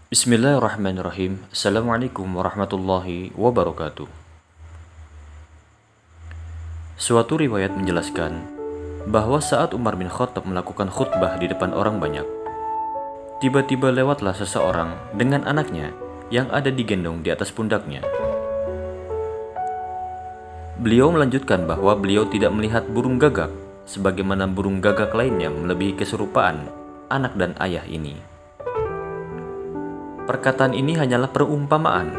Bismillahirrahmanirrahim. Assalamualaikum warahmatullahi wabarakatuh. Suatu riwayat menjelaskan bahwa saat Umar bin Khattab melakukan khutbah di depan orang banyak, tiba-tiba lewatlah seseorang dengan anaknya yang ada digendong di atas pundaknya. Beliau melanjutkan bahwa beliau tidak melihat burung gagak sebagaimana burung gagak lainnya melebihi keserupaan anak dan ayah ini. Perkataan ini hanyalah perumpamaan.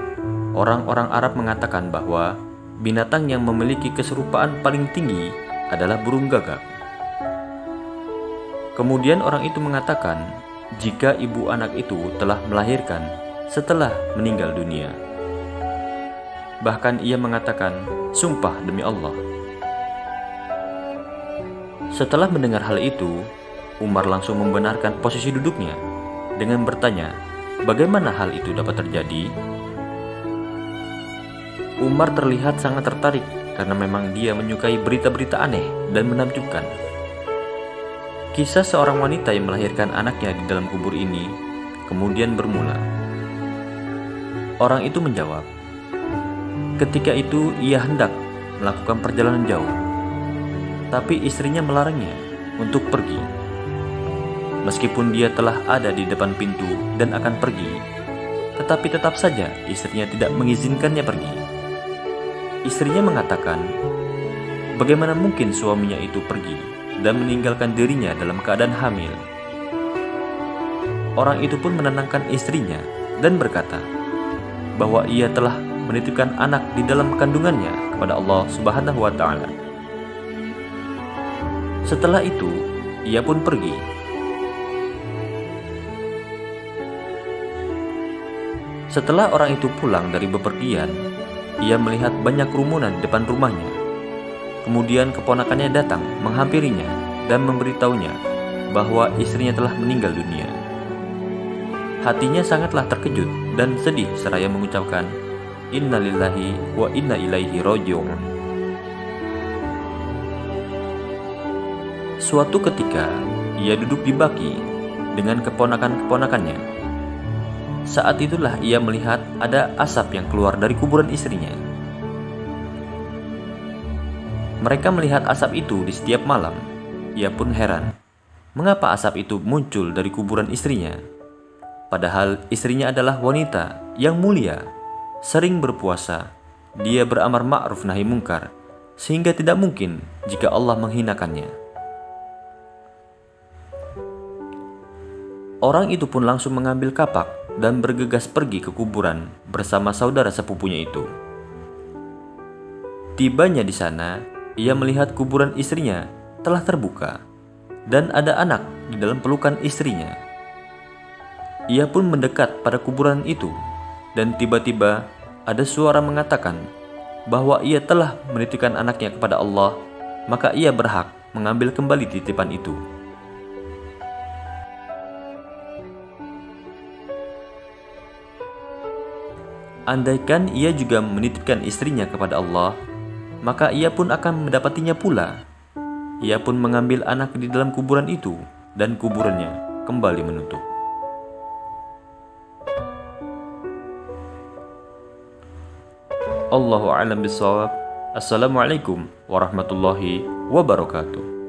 Orang-orang Arab mengatakan bahwa binatang yang memiliki keserupaan paling tinggi adalah burung gagak. Kemudian orang itu mengatakan jika ibu anak itu telah melahirkan setelah meninggal dunia. Bahkan ia mengatakan, "Sumpah demi Allah." Setelah mendengar hal itu, Umar langsung membenarkan posisi duduknya dengan bertanya, bagaimana hal itu dapat terjadi? Umar terlihat sangat tertarik karena memang dia menyukai berita-berita aneh dan menakjubkan. Kisah seorang wanita yang melahirkan anaknya di dalam kubur ini kemudian bermula. Orang itu menjawab, ketika itu ia hendak melakukan perjalanan jauh, tapi istrinya melarangnya untuk pergi. Meskipun dia telah ada di depan pintu dan akan pergi, tetapi tetap saja istrinya tidak mengizinkannya pergi. Istrinya mengatakan, bagaimana mungkin suaminya itu pergi dan meninggalkan dirinya dalam keadaan hamil? Orang itu pun menenangkan istrinya dan berkata bahwa ia telah menitipkan anak di dalam kandungannya kepada Allah Subhanahu wa Ta'ala. Setelah itu, ia pun pergi. Setelah orang itu pulang dari bepergian, ia melihat banyak kerumunan di depan rumahnya. Kemudian keponakannya datang menghampirinya dan memberitahunya bahwa istrinya telah meninggal dunia. Hatinya sangatlah terkejut dan sedih seraya mengucapkan, "Innalillahi wa inna ilaihi raji'un." Suatu ketika, ia duduk di baki dengan keponakan-keponakannya. Saat itulah ia melihat ada asap yang keluar dari kuburan istrinya. Mereka melihat asap itu di setiap malam. Ia pun heran, mengapa asap itu muncul dari kuburan istrinya? Padahal istrinya adalah wanita yang mulia, sering berpuasa, dia beramar ma'ruf nahi mungkar, sehingga tidak mungkin jika Allah menghinakannya. Orang itu pun langsung mengambil kapak dan bergegas pergi ke kuburan bersama saudara sepupunya itu. Tibanya di sana, ia melihat kuburan istrinya telah terbuka dan ada anak di dalam pelukan istrinya. Ia pun mendekat pada kuburan itu dan tiba-tiba ada suara mengatakan bahwa ia telah menitipkan anaknya kepada Allah, maka ia berhak mengambil kembali titipan itu. Andaikan ia juga menitipkan istrinya kepada Allah, maka ia pun akan mendapatinya pula. Ia pun mengambil anak di dalam kuburan itu dan kuburannya kembali menutup. Allahu a'lam bishawab. Assalamualaikum warahmatullahi wabarakatuh.